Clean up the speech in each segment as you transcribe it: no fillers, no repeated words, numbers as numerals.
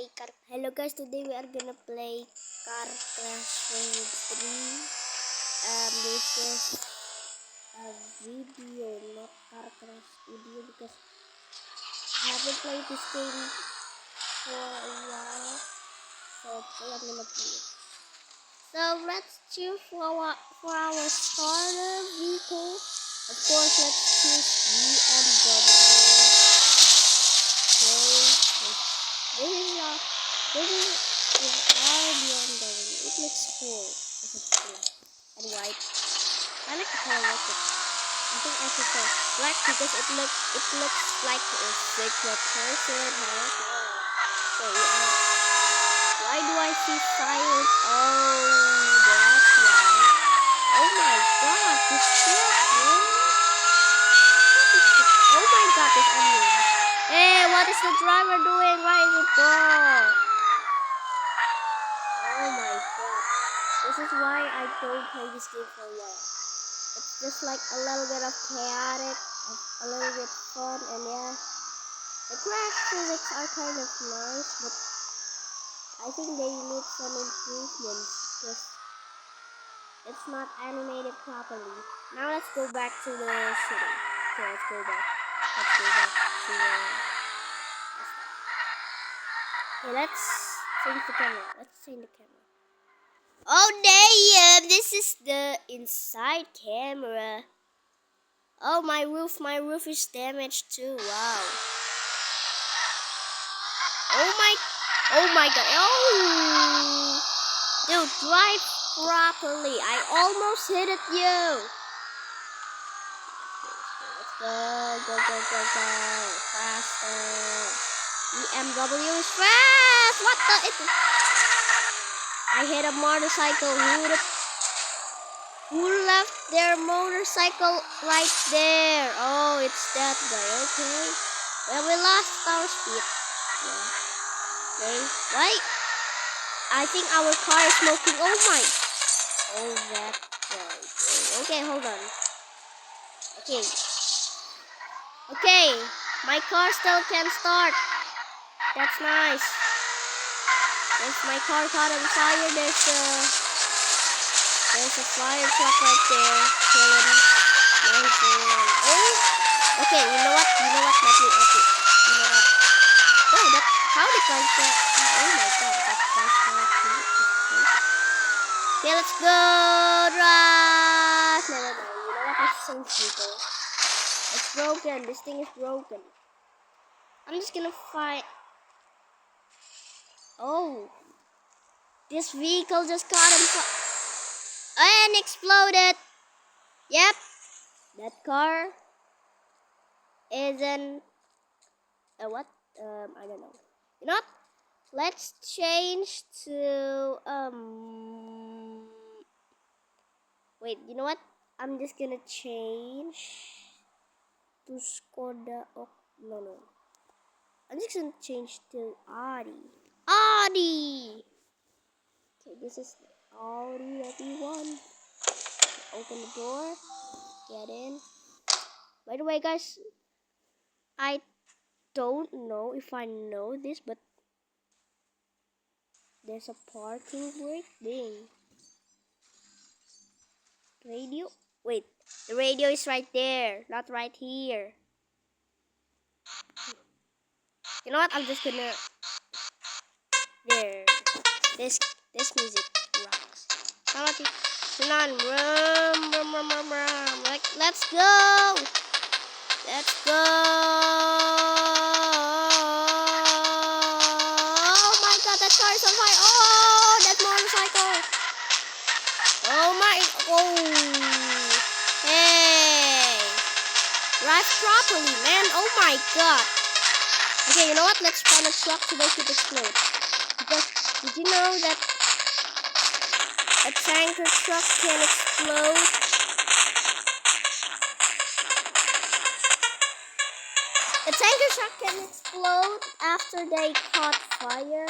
Hello guys, today we are gonna play Car Crash 3. This is a video, not Car Crash video, because I haven't played this game for a while. So I'm gonna play it. So let's choose for our starter vehicle. Of course, let's choose BMW. This is our BMW. It looks cool. This is cool. And white. I like the color like it. I think I prefer black because it looks like a secret person. So yeah. Why do I see silence? Oh, that's why. Oh my god, this truck, man. Oh my god, this ambulance. Hey, what is the driver doing? Why is it gone? Oh my god. This is why I don't play this game for a while. It's just like a little bit of chaotic, a little bit fun, and yeah. The crash physics are kind of nice, but I think they need some improvements because it's not animated properly. Now let's go back to the city. Okay, let's go back. Let's go back to the... Okay, let's change the camera. Oh damn! This is the inside camera. Oh, my roof is damaged too. Wow. Oh my god. Oh! Dude, drive properly. I almost hit it you. Let's go. Faster. BMW is fast. What the? I hit a motorcycle. Who left their motorcycle right there? Oh, it's that guy. Okay. Well, we lost our speed. Yeah. Okay. Why? I think our car is smoking. Oh my. Oh, that guy. Okay, hold on. Okay. My car still can start. That's nice. If my car caught on fire, there's a fire truck right there. Chilling. Oh, okay. You know what? Let me. You know what? Oh, how the car got? Oh my god, that car's cool. Okay, let's go. Drive. No. You know what? Let's change vehicle. It's broken. This thing is broken. I'm just gonna fight. Oh, this vehicle just caught on fire and exploded. Yep, that car isn't what? I don't know. You know what? Let's change to Wait, you know what? I'm just gonna change to Skoda. Oh no. I'm just gonna change to Audi. Okay, this is the Audi, everyone. Open the door. Get in. By the way, guys, I don't know if I know this, but there's a parking brake thing. Radio? Wait, the radio is right there, not right here. You know what? I'm just gonna... There. This music rocks. Turn on. Like, let's go. Oh my god, that car is on fire. Oh, that motorcycle. Hey. Drive properly, man. Oh my god. Okay, you know what? Let's find a truck to make it explode. Because did you know that a tanker truck can explode? A tanker truck can explode after they caught fire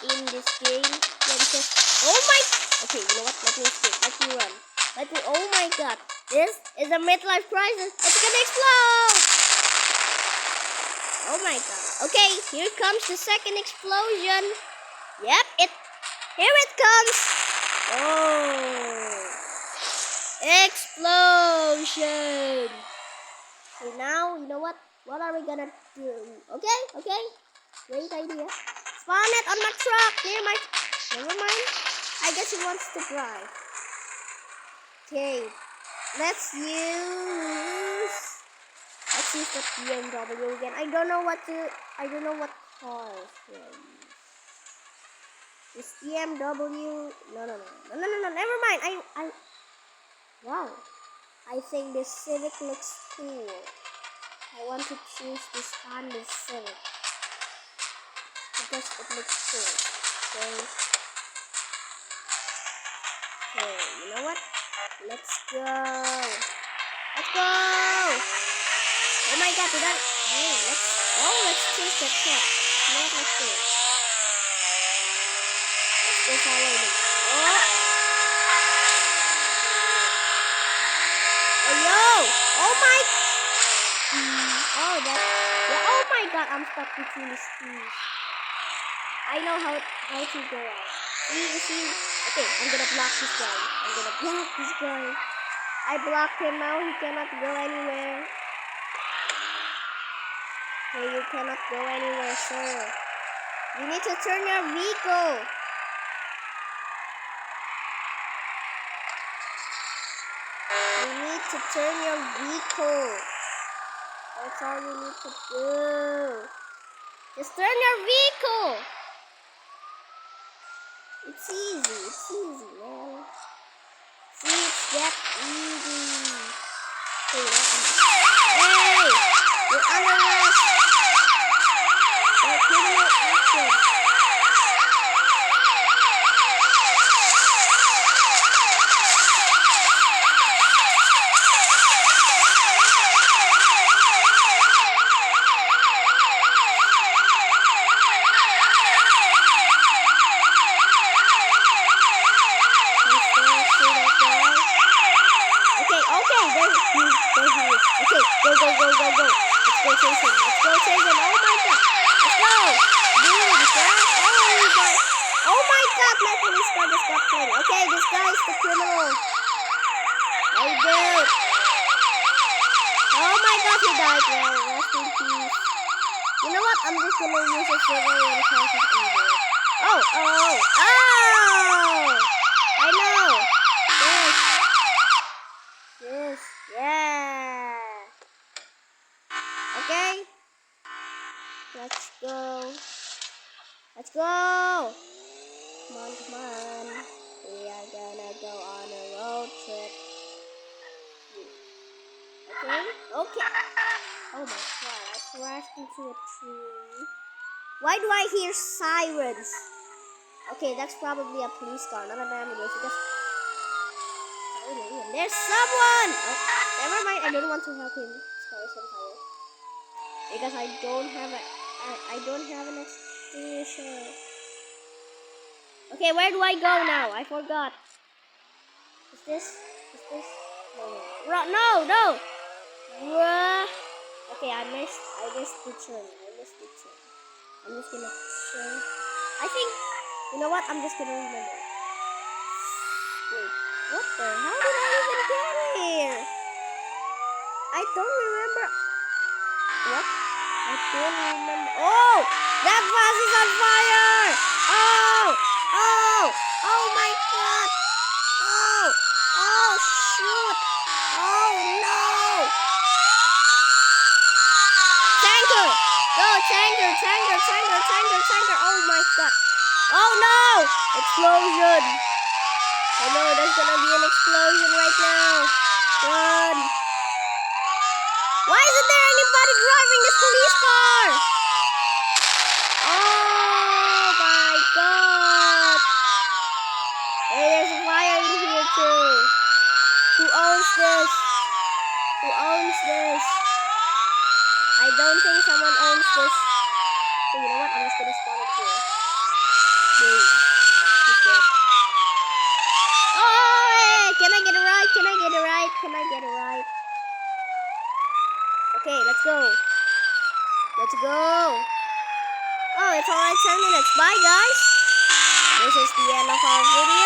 in this game. Yeah, because okay, you know what? Let me escape. Let me run. Oh my god. This is a midlife crisis. It's gonna explode. Oh my god. Okay, here comes the second explosion. Yep, here it comes. Oh. Explosion. Okay, now, you know what? What are we gonna do? Okay. Great idea. Spawn it on my truck near my... Never mind. I guess he wants to drive. Okay. Let's use the BMW again. I don't know what cars to use. This BMW. No. Never mind. Wow. I think this Civic looks cool. I want to choose this Honda Civic because it looks cool. Okay, you know what? Let's go. Oh my god, did I? Let's choose the truck. No, let's go. Let's go follow them. Oh yo! Oh my! Oh my god! I'm stuck between these trees. I know how to go out. See? Okay, I'm gonna block this guy. I blocked him now. He cannot go anywhere. Okay, you cannot go anywhere, sir. You need to turn your vehicle. That's all you need to do. Just turn your vehicle. It's easy, man. See, it's that easy. Hey, you're under arrest. For criminal action. Let's go chase him. Oh my god. Let's go. Dude, oh my god, my police car just got killed. Okay, this guy is the criminal. Hey, dude. Oh my god, he died. Well, rest in peace. You know what? I'm just gonna use a silver when it comes to evil. Oh. I know. Yes. Yeah. Okay. Let's go. Come on. We are gonna go on a road trip. Okay. Oh my god, I crashed into a tree. Why do I hear sirens? Okay, that's probably a police car, not an ambulance. Because there's someone. Oh, never mind. I don't want to help him. His car is on fire because I don't have an extinguisher. Okay, where do I go now? I forgot. Is this? No. Okay, I missed the turn. I'm just gonna turn. I think, you know what? I'm just gonna remember. Wait, what the? How did I even get here? I don't remember. What? I don't remember. Oh, that bus is on fire! Oh my god! Oh shoot! Oh no! Tanker! Go tanker! Oh my god! Oh no! Explosion! I know there's gonna be an explosion right now. Run! Why isn't there anybody driving this police car? Oh my god! Hey, there's a fire in here too. Who owns this? I don't think someone owns this. So you know what? I'm just gonna spawn it here. Boom. He's dead. Oh, hey, can I get it right? Okay, let's go. Let's go. Oh, it's already 10 minutes. Bye, guys. This is the end of our video.